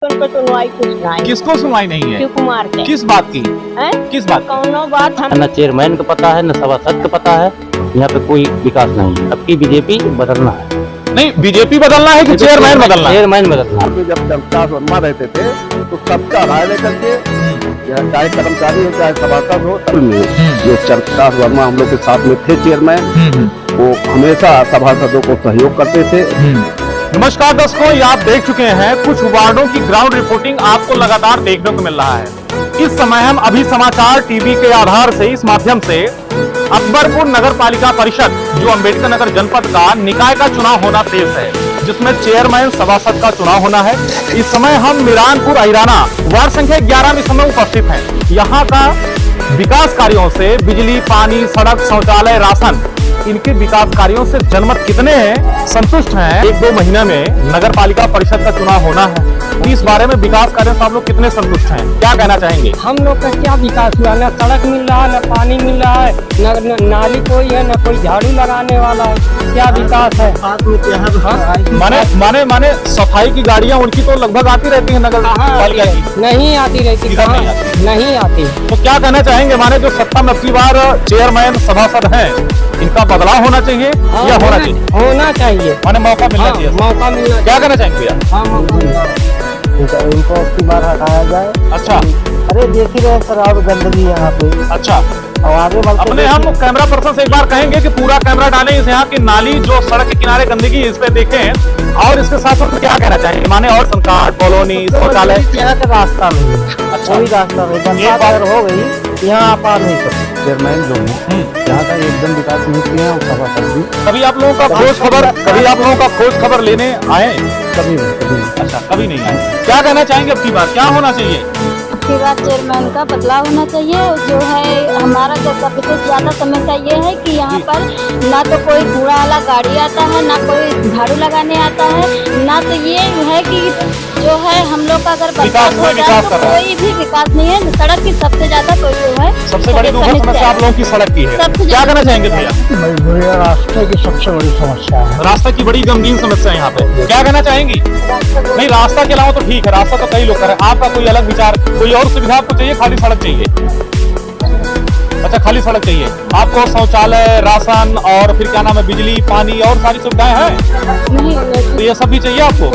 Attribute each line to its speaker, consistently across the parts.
Speaker 1: उनको सुनवाई कुछ नहीं।
Speaker 2: किसको सुनवाई नहीं है?
Speaker 1: शिव कुमार के।
Speaker 2: किस बात की? किस बात?
Speaker 1: कौनो बात हम
Speaker 3: न चेयरमैन को पता है, न सभासद को पता है। यहाँ पे कोई विकास नहीं है। अब की बीजेपी बदलना है।
Speaker 2: नहीं, बीजेपी बदलना है कि चेयरमैन बदलना है?
Speaker 3: चेयरमैन बदलना है।
Speaker 4: जब चंद्रदास वर्मा रहते थे तो सबका राय लेकर के चाहे कर्मचारी हो चाहे सभासद हो, जो चंद्रदास वर्मा हम लोग के साथ में थे चेयरमैन, वो हमेशा सभासदों को सहयोग करते थे।
Speaker 2: नमस्कार दर्शकों, ये आप देख चुके हैं कुछ वार्डों की ग्राउंड रिपोर्टिंग आपको लगातार देखने को मिल रहा है। इस समय हम अभी समाचार टीवी के आधार से इस माध्यम से अकबरपुर नगर पालिका परिषद जो अंबेडकर नगर जनपद का निकाय का चुनाव होना तेज है, जिसमें चेयरमैन सभासद का चुनाव होना है। इस समय हम मिरानपुर अहिराना वार्ड संख्या 11 में समय उपस्थित हैं। यहाँ का विकास कार्यों से बिजली, पानी, सड़क, शौचालय, राशन, इनके विकास कार्यों से जनमत कितने हैं संतुष्ट हैं? 1-2 महीने में नगर पालिका परिषद का चुनाव होना है, इस बारे में विकास कार्यों से आप लोग कितने संतुष्ट हैं? क्या कहना चाहेंगे?
Speaker 1: हम लोग का क्या विकास हुआ? न सड़क मिल रहा है, न पानी मिल रहा है, न नाली कोई है, न कोई झाड़ू लगाने वाला है। क्या विकास है?
Speaker 2: माने सफाई की गाड़ियाँ उनकी तो लगभग आती रहती है नगर पालिका की?
Speaker 1: नहीं आती रहती। नहीं आती।
Speaker 2: तो क्या कहना चाहेंगे? माने जो सत्ता में अबकी बार चेयरमैन सभासद हैं, इनका बदलाव होना चाहिए या होना चाहिए?
Speaker 1: होना चाहिए।
Speaker 2: माने मौका मिलना चाहिए।
Speaker 1: मौका मिलना।
Speaker 2: क्या कहना चाहेंगे भैया?
Speaker 5: इनको अबकी बार हटाया जाए।
Speaker 2: अच्छा।
Speaker 5: अरे देख ही रहे सर, अब गंदगी यहाँ पे।
Speaker 2: अच्छा,
Speaker 5: और आगे
Speaker 2: अपने हम कैमरा पर्सन से एक बार कहेंगे कि पूरा कैमरा डालें इस यहाँ की नाली जो सड़क के किनारे गंदगी, इस पे देखें। और इसके साथ साथ क्या कहना चाहेंगे? माने और संकट, कॉलोनी, शौचालय,
Speaker 5: यहाँ का रास्ता नहीं है।
Speaker 2: अच्छा।
Speaker 5: कोई रास्ता नहीं, बरसात अगर हो गई यहाँ आप पार नहीं कर सकते। चेयरमैन जो है यहाँ का एकदम विकास नहीं किया है। सभासद भी
Speaker 2: कभी आप लोगों का खोज खबर लेने आए?
Speaker 5: कभी नहीं।
Speaker 2: अच्छा, कभी नहीं आए। क्या कहना चाहेंगे अब की बार क्या होना चाहिए?
Speaker 6: उसके बाद चेयरमैन का बदलाव होना चाहिए। जो है हमारा जो सबसे ज्यादा समस्या ये है कि यहाँ पर ना तो कोई कूड़ा वाला गाड़ी आता है, ना कोई झाड़ू लगाने आता है, ना तो ये है कि जो है हम लोग का अगर बदलाव हो जाए तो कोई भी विकास नहीं है। सड़क की सबसे ज्यादा कोई जो है
Speaker 2: सबसे बड़ी समस्या आप लोगों की सड़क की है। क्या कहना चाहेंगे भैया?
Speaker 5: रास्ते की सबसे बड़ी समस्या है।
Speaker 2: रास्ता की बड़ी गंभीर समस्या है यहाँ पे। क्या कहना चाहेंगी? नहीं, रास्ता के अलावा तो ठीक है, रास्ता तो कई लोग करें। आपका कोई अलग विचार, कोई और सुविधा आपको चाहिए? खाली सड़क चाहिए? अच्छा, खाली सड़क चाहिए आपको। शौचालय, राशन और फिर क्या नाम है, बिजली, पानी और सारी सुविधाएं हैं, तो ये सब भी चाहिए आपको?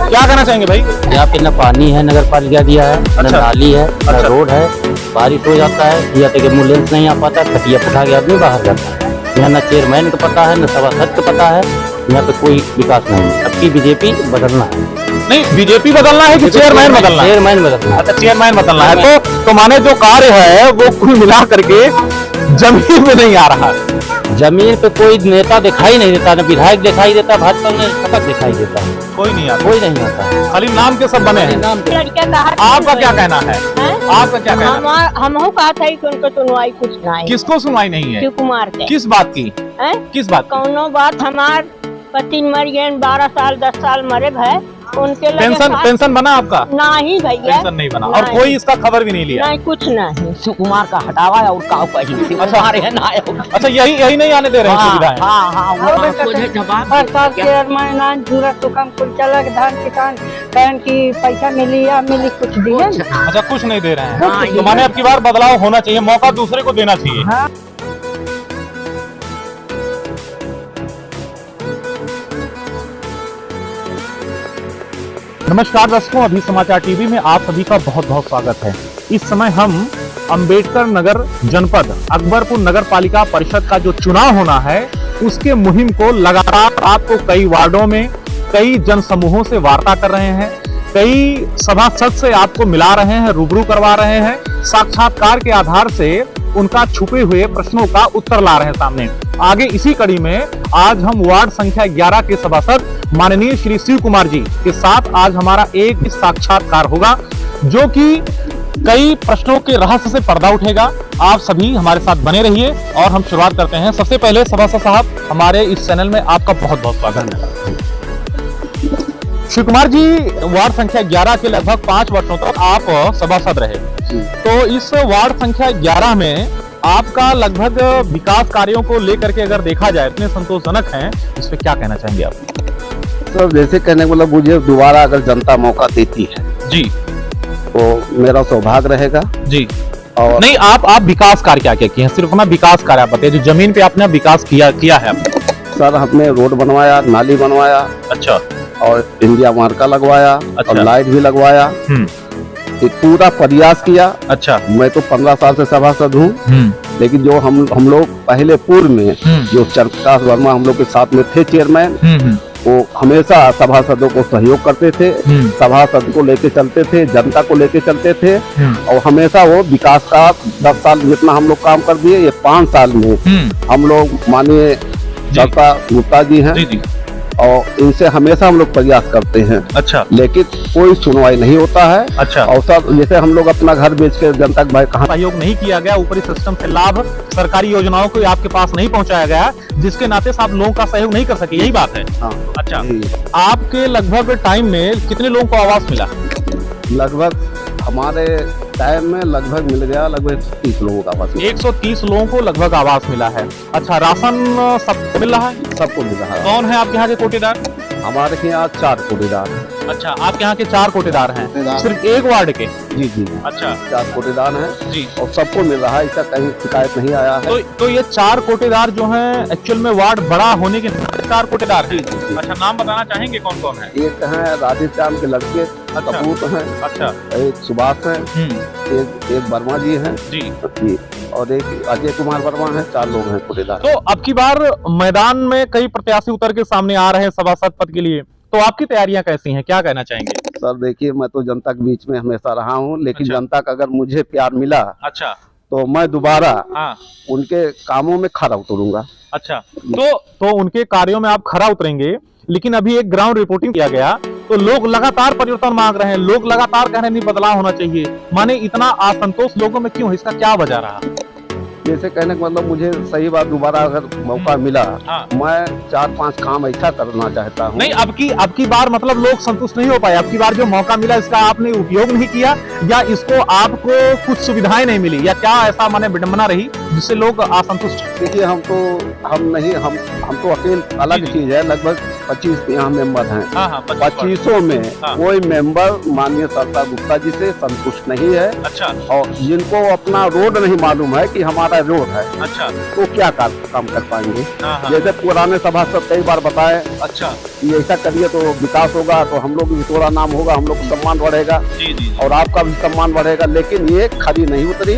Speaker 2: क्या कहना चाहेंगे भाई?
Speaker 3: यहाँ पे न पानी है, नगर पालिका दिया है, न
Speaker 2: अच्छा।
Speaker 3: नाली है, न
Speaker 2: अच्छा।
Speaker 3: रोड है। बारिश हो जाता है या तो एम्बुलेंस नहीं आ पाता, खटिया उठा के आदमी बाहर जाता है। यहाँ न चेयरमैन को पता है, न सभासद को पता है। यहाँ पे कोई विकास नहीं है। अब की बीजेपी बदलना है।
Speaker 2: नहीं, बीजेपी बदलना है कि चेयरमैन बदलना है?
Speaker 3: चेयरमैन बदलना है।
Speaker 2: अच्छा, चेयरमैन बदलना है। तो माने जो कार्य है वो कुल मिला करके जमीन में नहीं आ रहा।
Speaker 3: जमीन पे कोई नेता दिखाई नहीं देता, न विधायक दिखाई देता, भाजपा में शपथ दिखाई देता,
Speaker 2: कोई नहीं आता,
Speaker 3: कोई नहीं आता।
Speaker 2: खाली नाम के सब बने हैं। आपका क्या कहना है? आपका क्या कहना है?
Speaker 1: हम कहा था कि उनको सुनवाई कुछ नहीं।
Speaker 2: किसको सुनवाई नहीं है?
Speaker 1: शिव कुमार के।
Speaker 2: किस बात की? किस बात की?
Speaker 1: कौनो बात हमार पति मर गए, 12 साल 10 साल मरे भय, उनके
Speaker 2: पेंशन बना आपका?
Speaker 1: नहीं भैया,
Speaker 2: पेंशन नहीं बना। और कोई इसका खबर भी नहीं लिया?
Speaker 1: नहीं, कुछ नहीं।
Speaker 5: शिव कुमार का हटावा है और काऊ का ही।
Speaker 2: अच्छा, यही नहीं आने दे रहे हैं सुविधाएं?
Speaker 1: सरकार चेयरमैन आज जरूरत तो कम कुल चलक धान किसान कहन की पैसा मिली या मिली कुछ दिए।
Speaker 2: अच्छा, कुछ नहीं दे रहे हैं। तो माने अब की बार बदलाव होना चाहिए, मौका दूसरे को देना चाहिए। नमस्कार दर्शकों, अभी समाचार टीवी में आप सभी का बहुत बहुत स्वागत है। इस समय हम अंबेडकर नगर जनपद अकबरपुर नगर पालिका परिषद का जो चुनाव होना है उसके मुहिम को लगातार आपको कई वार्डों में कई जन समूहों से वार्ता कर रहे हैं, कई सभासद से आपको मिला रहे हैं, रूबरू करवा रहे हैं, साक्षात्कार के आधार से उनका छुपे हुए प्रश्नों का उत्तर ला रहे हैं सामने। आगे इसी कड़ी में आज हम वार्ड संख्या 11 के सभासद माननीय श्री शिव कुमार जी के साथ आज हमारा एक साक्षात्कार होगा, जो कि कई प्रश्नों के रहस्य से पर्दा उठेगा। आप सभी हमारे साथ बने रहिए और हम शुरुआत करते हैं। सबसे पहले सभासद साहब, हमारे इस चैनल में आपका बहुत बहुत स्वागत है। शिव कुमार जी, वार्ड संख्या 11 के लगभग 5 वर्षों तक आप सभासद रहे, तो इस वार्ड संख्या 11 में आपका लगभग विकास कार्यों को लेकर के अगर देखा जाए इतने संतोषजनक हैं, इस पे क्या कहना चाहेंगे आप?
Speaker 4: तो जैसे कहने को मतलब मुझे दोबारा अगर जनता मौका देती है
Speaker 2: जी
Speaker 4: तो मेरा सौभाग्य रहेगा।
Speaker 2: जी।
Speaker 4: और
Speaker 2: नहीं, आप विकास कार्य क्या क्या किए हैं? सिर्फ अपना विकास कार्य आप बताइए, जो जमीन पे आपने विकास किया है आपने।
Speaker 4: सर हमने रोड बनवाया, नाली बनवाया
Speaker 2: अच्छा
Speaker 4: और इंडिया मार्का लगवाया
Speaker 2: अच्छा।
Speaker 4: और लाइट भी लगवाया। एक पूरा प्रयास किया।
Speaker 2: अच्छा।
Speaker 4: मैं तो 15 साल से सभासद हूँ, लेकिन जो हम लोग पहले पूर्व में जो चंद्रप्रकाश वर्मा हम लोग के साथ में थे चेयरमैन, वो हमेशा सभासदों को सहयोग करते थे, सभासद को लेके चलते थे, जनता को लेके चलते थे और हमेशा वो विकास का 10 साल जितना हम लोग काम कर दिए, ये 5 साल में हम लोग माननीय चर्चा गुप्ता जी हैं और इनसे हमेशा हम लोग प्रयास करते हैं।
Speaker 2: अच्छा।
Speaker 4: लेकिन कोई सुनवाई नहीं होता है।
Speaker 2: अच्छा।
Speaker 4: और सब जैसे हम लोग अपना घर बेच के जनता के भाई कहाँ
Speaker 2: सहयोग नहीं किया गया, ऊपरी सिस्टम से लाभ सरकारी योजनाओं को आपके पास नहीं पहुंचाया गया, जिसके नाते से आप लोगों का सहयोग नहीं कर सके, यही बात है।
Speaker 4: हाँ।
Speaker 2: अच्छा। आपके लगभग टाइम में कितने लोगों को आवास मिला?
Speaker 4: लगभग हमारे टाइम में लगभग मिल गया लगभग 30 लोगों का आवास।
Speaker 2: 130 लोगों को लगभग आवास मिला है। अच्छा, राशन सबको मिल रहा है?
Speaker 4: सबको मिल रहा है।
Speaker 2: कौन है आपके यहाँ के कोटेदार?
Speaker 4: हमारे यहाँ 4 कोटेदार हैं।
Speaker 2: अच्छा, आपके यहाँ के 4 कोटेदार हैं, सिर्फ एक वार्ड के?
Speaker 4: जी जी।
Speaker 2: अच्छा।
Speaker 4: 4 कोटेदार हैं
Speaker 2: जी।
Speaker 4: और सबको मिल रहा है, इसका कहीं शिकायत नहीं आया है।
Speaker 2: तो ये 4 कोटेदार जो हैं एक्चुअल में वार्ड बड़ा होने के नाते 4 कोटेदार हैं। अच्छा, नाम बताना चाहेंगे कौन कौन है?
Speaker 4: एक है राधेश्याम के लड़के कपूर हैं।
Speaker 2: अच्छा।
Speaker 4: एक सुभाष है, एक वर्मा जी हैं जी, और एक अजय कुमार वर्मा है। 4 लोग हैं कोटेदार।
Speaker 2: तो अब की बार मैदान में कई प्रत्याशी उतर के सामने आ रहे हैं सभासद पद के लिए, तो आपकी तैयारियां कैसी हैं, क्या कहना चाहेंगे?
Speaker 4: सर देखिए, मैं तो जनता के बीच में हमेशा रहा हूँ, लेकिन
Speaker 2: अच्छा।
Speaker 4: जनता का अगर मुझे प्यार मिला
Speaker 2: अच्छा
Speaker 4: तो मैं दोबारा
Speaker 2: हाँ।
Speaker 4: उनके कामों में खरा उतरूंगा।
Speaker 2: अच्छा, तो उनके कार्यों में आप खरा उतरेंगे, लेकिन अभी एक ग्राउंड रिपोर्टिंग किया गया तो लोग लगातार परिवर्तन मांग रहे हैं, लोग लगातार कह रहे हैं नहीं बदलाव होना चाहिए, माने इतना असंतोष लोगों में क्यों है, इसका क्या वजह रहा?
Speaker 4: जैसे कहने का मतलब, मुझे सही बात दोबारा अगर मौका मिला, मैं 4-5 काम ऐसा करना चाहता हूँ।
Speaker 2: नहीं, अब की बार मतलब लोग संतुष्ट नहीं हो पाए, अब की बार जो मौका मिला इसका आपने उपयोग नहीं किया, या इसको आपको कुछ सुविधाएं नहीं मिली, या क्या ऐसा माने विडंबना रही जिससे लोग असंतुष्ट?
Speaker 4: देखिए, हम तो अकेले अलग चीज है। लगभग 25 यहाँ मेंबर हैं। 25 में कोई मेंबर माननीय सरता गुप्ता जी से संतुष्ट नहीं है। अच्छा। और जिनको अपना रोड नहीं मालूम है कि हमारा रोड है, अच्छा, तो क्या काम कर पाएंगे? जैसे पुराने सभासद कई बार बताए, अच्छा, कि ऐसा करिए तो विकास होगा, तो हम लोग भी थोड़ा नाम होगा, हम लोग का सम्मान बढ़ेगा और आपका भी सम्मान बढ़ेगा, लेकिन ये खरी नहीं उतरी,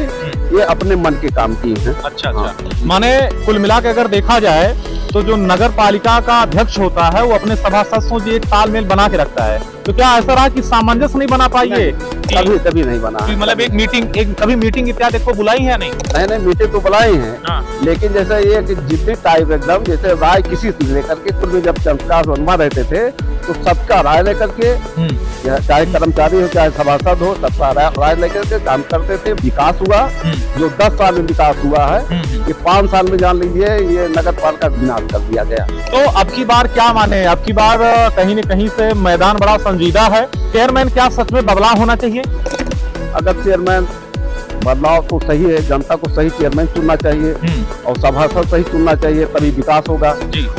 Speaker 4: ये अपने मन के काम की है। अच्छा।
Speaker 2: माने कुल मिला के अगर देखा जाए तो जो नगर पालिका का अध्यक्ष होता है वो अपने सभासदों से एक तालमेल बना के रखता है, तो क्या ऐसा रहा कि सामंजस्य नहीं बना पाई है?
Speaker 4: कभी नहीं बना।
Speaker 2: मतलब कभी मीटिंग इत्यादि को बुलाई है? नहीं,
Speaker 4: मीटिंग तो बुलाई है, लेकिन जैसे ये कि जितनी टाइप एकदम जैसे राय किसी से लेकर के, कुल में जब चंद्रप्रकाश वर्मा रहते थे तो सबका राय लेकर के, चाहे कर्मचारी हो चाहे सभासद हो, सबका राय लेकर के काम करते थे। विकास हुआ, जो 10 साल में विकास हुआ है, ये 5 साल में जान लीजिए ये नगर पालिका विनाश कर दिया गया।
Speaker 2: तो अब की बार क्या माने, अब की बार कहीं न कहीं से मैदान बड़ा संजीदा है, चेयरमैन क्या सच में बदलाव होना चाहिए?
Speaker 4: अगर चेयरमैन बदलाव तो सही है, जनता को सही चेयरमैन चुनना चाहिए और सभासद सही चुनना चाहिए, तभी विकास होगा।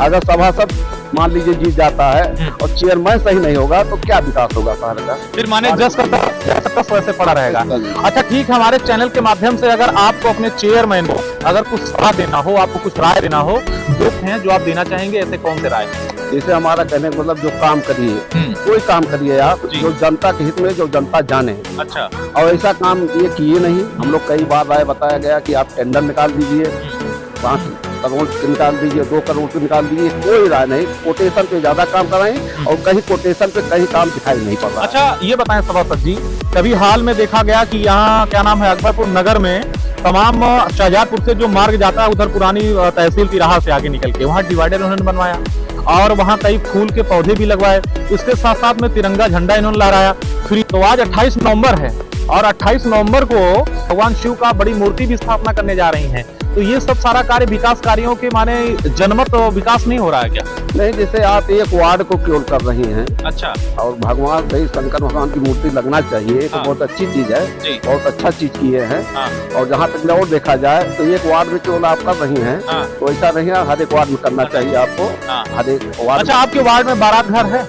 Speaker 4: अगर सभासद मान लीजिए जीत जाता है और चेयरमैन सही नहीं होगा तो क्या विकास होगा शहर का?
Speaker 2: फिर माने जस का वैसे पड़ा रहेगा। अच्छा ठीक है, हमारे चैनल के माध्यम से अगर आपको अपने चेयरमैन को अगर कुछ सलाह देना हो, आपको कुछ राय देना हो, जो हैं जो आप देना चाहेंगे, ऐसे कौन से राय?
Speaker 4: जैसे हमारा कहने का मतलब, जो काम करिए, कोई काम करिए आप जो जनता के हित में, जो जनता जाने। अच्छा। और ऐसा काम ये किए नहीं, हम लोग कई बार राय बताया गया कि आप टेंडर निकाल दीजिए, 5 करोड़ निकाल दीजिए, 2 करोड़ से निकाल दीजिए, कोई राय नहीं। कोटेशन पे ज्यादा काम कराएं और कहीं कोटेशन पे कहीं काम दिखाई नहीं पड़ रहा।
Speaker 2: अच्छा ये बताएं सभासद जी, कभी हाल में देखा गया कि यहाँ क्या नाम है अकबरपुर नगर में तमाम शाहजहांपुर से जो मार्ग जाता है उधर पुरानी तहसील की राह से आगे निकल के वहाँ डिवाइडर उन्होंने बनवाया और वहाँ कई फूल के पौधे भी लगवाए, इसके साथ साथ में तिरंगा झंडा इन्होंने लहराया फ्री। तो आज 28 नवंबर है और 28 नवंबर को भगवान शिव का बड़ी मूर्ति भी स्थापना करने जा रही हैं, तो ये सब सारा कार्य विकास कार्यों के माने जनमत विकास नहीं हो रहा है क्या?
Speaker 4: नहीं, जैसे आप एक वार्ड को केवल कर रही हैं। अच्छा। और भगवान सही शंकर भगवान की मूर्ति लगना चाहिए, तो बहुत अच्छी चीज है, बहुत अच्छा चीज किए हैं। और जहाँ तक और देखा जाए तो एक वार्ड में केवल आप कर रही हैं, तो ऐसा नहीं है, हर एक वार्ड में करना चाहिए आपको, हर एक वार्ड।
Speaker 2: अच्छा, आपके वार्ड में बारात घर है?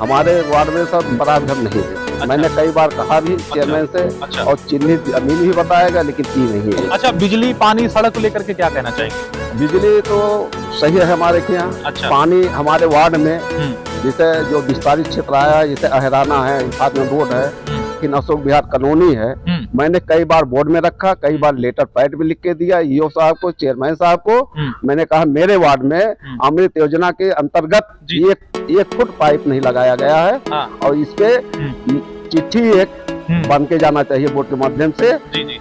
Speaker 4: हमारे वार्ड में सब बारात घर नहीं है। मैंने कई बार कहा भी चेयरमैन से,
Speaker 2: अच्छा।
Speaker 4: और चिन्हित जमीन ही बताएगा लेकिन की नहीं है।
Speaker 2: अच्छा, बिजली पानी सड़क को लेकर के क्या कहना चाहेंगे?
Speaker 4: बिजली तो सही है हमारे के यहाँ।
Speaker 2: अच्छा।
Speaker 4: पानी हमारे वार्ड में जैसे जो विस्तारित क्षेत्र आया है, जैसे अहराना है, साथ में रोड है, फिर अशोक विहार कॉलोनी है, मैंने कई बार बोर्ड में रखा, कई बार लेटर पैड भी लिख के दिया ईओ साहब को, चेयरमैन साहब को। मैंने कहा मेरे वार्ड में अमृत योजना के अंतर्गत एक फुट पाइप नहीं लगाया गया है, और इस पे चिट्ठी एक बन के जाना चाहिए बोर्ड के माध्यम से,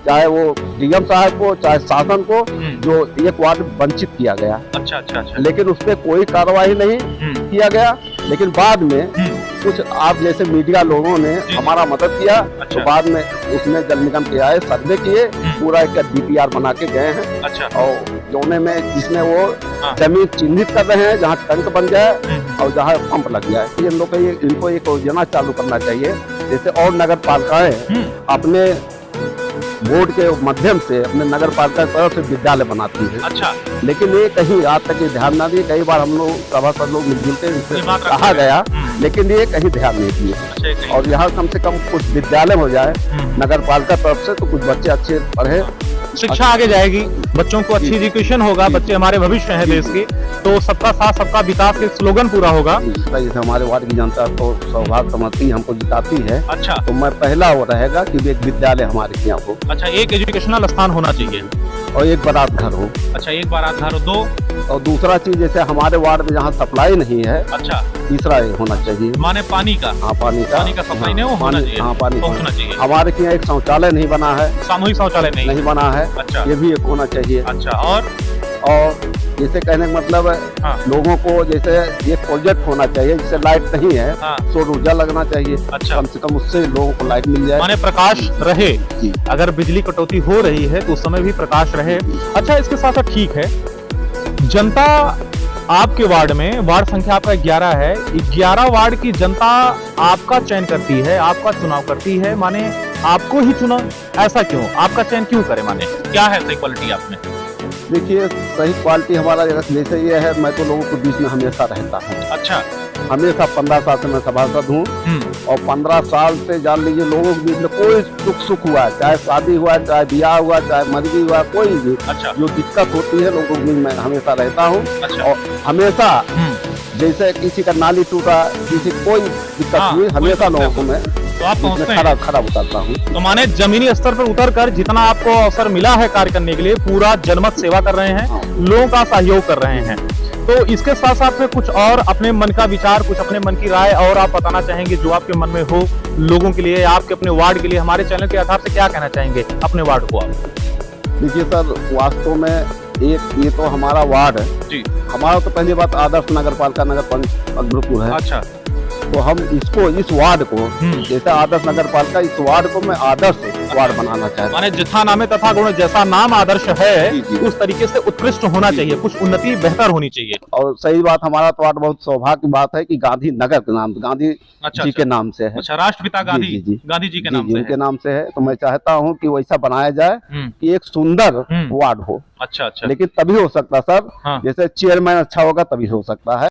Speaker 4: चाहे वो डीएम साहब को, चाहे शासन को, जो एक वार्ड वंचित किया गया।
Speaker 2: अच्छा अच्छा अच्छा।
Speaker 4: लेकिन उस पर कोई कार्रवाई नहीं किया गया। लेकिन बाद में कुछ आप जैसे मीडिया लोगों ने हमारा मदद किया,
Speaker 2: अच्छा।
Speaker 4: तो बाद में उसमें जल निगम के आए, सर्वे किए, पूरा एक डीपीआर बना के गए हैं।
Speaker 2: अच्छा।
Speaker 4: और जोने में जिसमें वो जमीन चिन्हित कर रहे हैं जहाँ टंक बन जाए और जहाँ पंप लग जाए, इन लोग इनको एक योजना चालू करना चाहिए। जैसे और नगर पालिकाएं अपने बोर्ड के माध्यम से अपने नगर पालिका की तरफ से विद्यालय बनाती है।
Speaker 2: अच्छा।
Speaker 4: लेकिन ये कहीं आज तक ये ध्यान ना दिए। कई बार हम लोग सभासद लोग मिलजुल के इनसे कहा गया, लेकिन ये कहीं ध्यान नहीं दिए। और यहाँ कम से कम कुछ विद्यालय हो जाए नगर पालिका तरफ से, तो कुछ बच्चे अच्छे पढ़े,
Speaker 2: शिक्षा आगे जाएगी, बच्चों को अच्छी एजुकेशन होगा, बच्चे हमारे भविष्य हैं देश के, तो सबका साथ सबका विकास के स्लोगन पूरा होगा।
Speaker 4: जैसे हमारे वार्ड की जनता तो सौभाग्य समझती हमको जिताती है।
Speaker 2: अच्छा।
Speaker 4: तो मैं पहला वो रहेगा कि एक विद्यालय हमारे यहाँ हो।
Speaker 2: अच्छा, एक एजुकेशनल स्थान होना चाहिए,
Speaker 4: और एक बारात घर हो।
Speaker 2: अच्छा, एक बारात घर हो। दो,
Speaker 4: और दूसरा चीज जैसे हमारे वार्ड में जहाँ सप्लाई नहीं है,
Speaker 2: अच्छा,
Speaker 4: तीसरा ये होना चाहिए,
Speaker 2: माने पानी का।
Speaker 4: हाँ, पानी का
Speaker 2: सप्लाई नहीं होना चाहिए।
Speaker 4: हाँ, पानी
Speaker 2: पहुंचना चाहिए।
Speaker 4: हमारे यहाँ एक शौचालय नहीं बना है,
Speaker 2: सामूहिक शौचालय नहीं
Speaker 4: बना है।
Speaker 2: अच्छा।
Speaker 4: ये भी एक होना चाहिए।
Speaker 2: अच्छा। और
Speaker 4: जैसे कहने का मतलब है, लोगों को जैसे ये प्रोजेक्ट होना चाहिए, जैसे लाइट नहीं है, सौर ऊर्जा लगना चाहिए।
Speaker 2: अच्छा।
Speaker 4: कम से कम उससे लोगों को लाइट मिल जाए,
Speaker 2: माने प्रकाश रहे। अगर बिजली कटौती हो रही है तो उस समय भी प्रकाश रहे। अच्छा, इसके साथ साथ ठीक है, जनता आपके वार्ड में, वार्ड संख्या आपका 11 है, 11 वार्ड की जनता आपका चयन करती है, आपका चुनाव करती है, माने आपको ही चुना, ऐसा क्यों? आपका चयन क्यों करे? माने क्या है सही क्वालिटी आप में?
Speaker 4: देखिए सही क्वालिटी हमारा जैसे ये है, मैं तो लोगों के बीच में हमेशा रहता हूँ।
Speaker 2: अच्छा।
Speaker 4: हमेशा 15 साल से मैं सभासद हूँ, और 15 साल से जान लीजिए लोगों के बीच में कोई सुख हुआ, चाहे शादी हुआ, चाहे ब्याह हुआ, चाहे मरगी हुआ, कोई भी जो दिक्कत होती है लोगों के बीच में हमेशा रहता हूँ। और हमेशा जैसे किसी का नाली टूटा, किसी कोई दिक्कत हुई, हमेशा लोगों को मैं खड़ा उतारता हूँ।
Speaker 2: तो माने जमीनी स्तर पर उतरकर जितना आपको अवसर मिला है कार्य करने के लिए, पूरा जनमत सेवा कर रहे हैं, लोगों का सहयोग कर रहे हैं। तो इसके साथ साथ में कुछ और अपने मन का विचार, कुछ अपने मन की राय और आप बताना चाहेंगे जो आपके मन में हो, लोगों के लिए, आपके अपने वार्ड के लिए, हमारे चैनल के आधार से क्या कहना चाहेंगे अपने वार्ड को आप?
Speaker 4: देखिए सर, वास्तव में ये तो हमारा वार्ड है जी। हमारा तो पहली बात आदर्श नगर पालिका नगर पंचायत अकबरपुर है। अच्छा। तो हम इसको, इस वार्ड को, जैसे आदर्श नगर पालिका, इस वार्ड को मैं आदर्श वार्ड बनाना चाहता हूँ।
Speaker 2: माने जिथा नामे तथा गुण, जैसा नाम आदर्श है उस तरीके से उत्कृष्ट होना चाहिए, कुछ उन्नति बेहतर होनी चाहिए।
Speaker 4: और सही बात, हमारा तो वार्ड बहुत सौभाग्य की बात है कि गांधी नगर के नाम, गांधी जी के नाम से है।
Speaker 2: अच्छा, राष्ट्रपिता गांधी जी के नाम से,
Speaker 4: उनके नाम से है। तो मैं चाहता हूँ कि वैसा बनाया जाए कि एक सुंदर वार्ड हो।
Speaker 2: अच्छा अच्छा।
Speaker 4: लेकिन तभी हो सकता सर, जैसे चेयरमैन अच्छा होगा तभी हो सकता है।